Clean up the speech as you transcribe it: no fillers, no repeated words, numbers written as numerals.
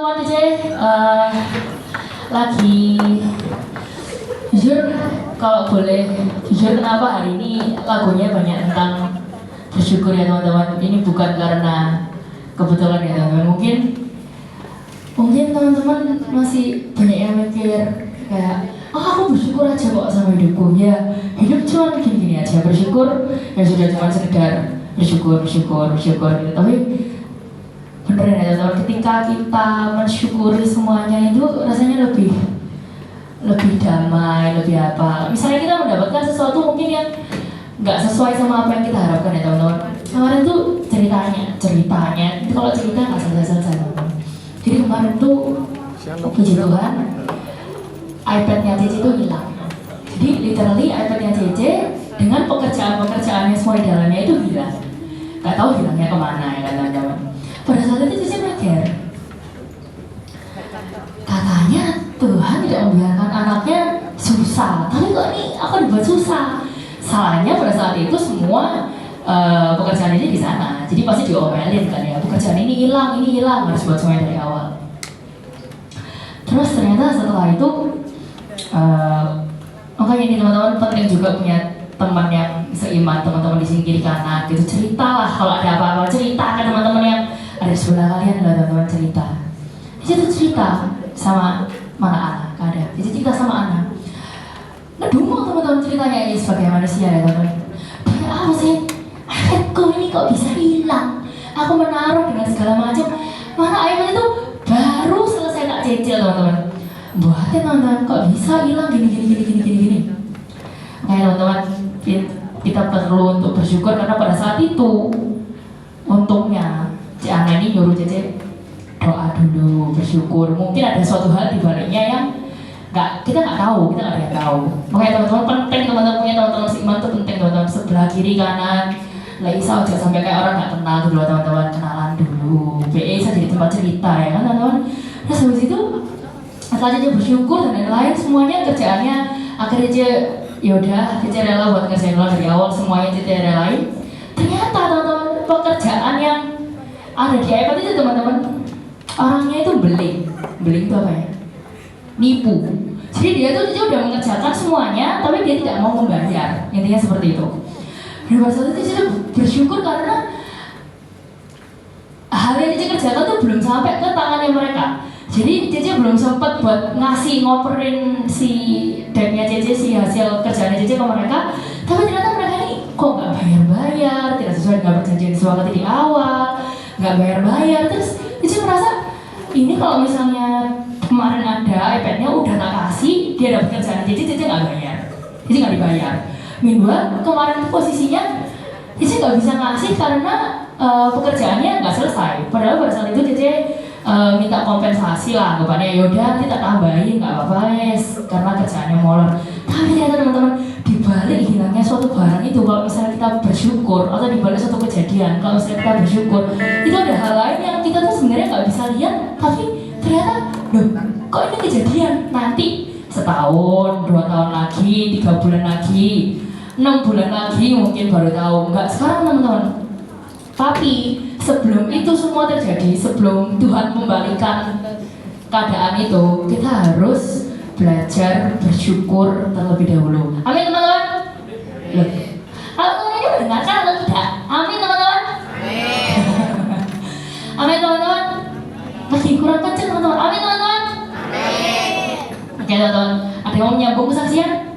Teman DJ lagi jujur, kalau boleh jujur, kenapa hari ini lagunya banyak tentang bersyukur ya teman-teman. Ini bukan karena kebetulan ya teman-teman. Mungkin teman-teman masih banyak yang mikir kayak, aku bersyukur aja kok sama hidupku. Ya, hidup cuma gini-gini aja. Bersyukur ya sudah, cuma sekedar bersyukur gitu. Tapi beneran ya teman-teman, ketika kita mensyukuri semuanya itu rasanya lebih damai, lebih apa. Misalnya kita mendapatkan sesuatu mungkin yang nggak sesuai sama apa yang kita harapkan ya teman-teman. Kemarin tuh ceritanya itu, kalau cerita nggak selesai teman-teman. Jadi kemarin tuh puji Tuhan, iPad-nya Cici itu hilang. Jadi literally iPad-nya Cici dengan pekerjaannya semua di dalamnya itu hilang. Nggak tahu hilangnya kemana ya teman-teman. Pada saat itu Cici mikir, katanya Tuhan tidak membiarkan anaknya susah, tapi kok nih aku dibuat susah. Salahnya pada saat itu semua pekerjaan ini di sana, jadi pasti diomelin kan ya, pekerjaan ini hilang, harus buat semuanya dari awal. Terus ternyata setelah itu, makanya ini teman-teman penting juga punya teman yang seiman, teman-teman di sini kiri kanan gitu. Ceritalah kalau ada apa-apa, cerita ke teman-teman yang ada di sebelah kalian lah teman-teman, cerita. Jadi tuh cerita sama mana anak, ada. Jadi cerita sama anak. Ngedumel teman-teman ceritanya ini sebagai manusia ya teman-teman. Kayak apa sih? iPadku ini kok bisa hilang? Aku menaruh dengan segala macam. Mana iPad itu baru selesai tak cicil teman-teman. Buatnya teman-teman kok bisa hilang gini. Kayak teman-teman, kita perlu untuk bersyukur karena pada saat itu untungnya si Ana ini nyuruh Cece doa dulu, bersyukur. Mungkin ada suatu hal di baliknya yang kita nggak tahu. Makanya teman-teman penting, teman-teman punya teman-teman seiman itu penting teman-teman, sebelah kiri kanan. Laisa aja sampai kayak orang nggak kenal dulu teman-teman, kenalan dulu. BE saja jadi tempat cerita ya kan teman-teman. Terus habis itu setelah Cece bersyukur dan lain-lain, semuanya kerjaannya akhirnya yaudah Cece rela buat ngerjain ulang dari awal, semuanya Cece relain. Ternyata teman-teman, pekerjaan yang ada di iPad itu teman-teman, orangnya itu beling itu apa ya? Nipu. Jadi dia udah mengerjakan semuanya, tapi dia tidak mau membayar. Intinya seperti itu. Dan pada saat itu Cici bersyukur karena hal yang Cici kerjakan tuh belum sampai ke tangannya mereka. Jadi Cici belum sempat buat ngoperin si decknya Cici, si hasil kerjaan Cici ke mereka. Tapi ternyata mereka ini kok nggak bayar, tidak sesuai dengan perjanjian disepakati di awal, nggak bayar. Terus Cici merasa ini kalau misalnya kemarin ada iPad-nya udah tak kasih, dia dapat kerjaan Cici nggak bayar, Cici nggak dibayar. Minggu kemarin posisinya Cici nggak bisa ngasih karena pekerjaannya nggak selesai. Padahal pada saat itu Cici minta kompensasi lah, anggapannya yaudah kita tambahin nggak apa-apa yes, karena kerjaannya molor. Tapi ternyata teman-teman, dibalik hilangnya suatu barang itu, kalau misalnya kita bersyukur, atau dibalik suatu kejadian, kalau misalnya kita bersyukur, itu ada hal lain yang kita tuh sebenarnya nggak bisa lihat, tapi ternyata loh, kok ini kejadian nanti setahun, 2 tahun lagi, 3 bulan lagi, 6 bulan lagi mungkin baru tahu. Nggak sekarang teman-teman. Tapi sebelum itu semua terjadi, sebelum Tuhan membalikan keadaan itu, kita harus belajar bersyukur terlebih dahulu. Amin teman-teman. Kalau teman-teman ini mendengarkan atau tidak? Amin teman-teman. Amin teman-teman. Lagi kurang kenceng teman-teman. Amin teman-teman. Oke teman-teman, ada yang mau menyambung kesaksian?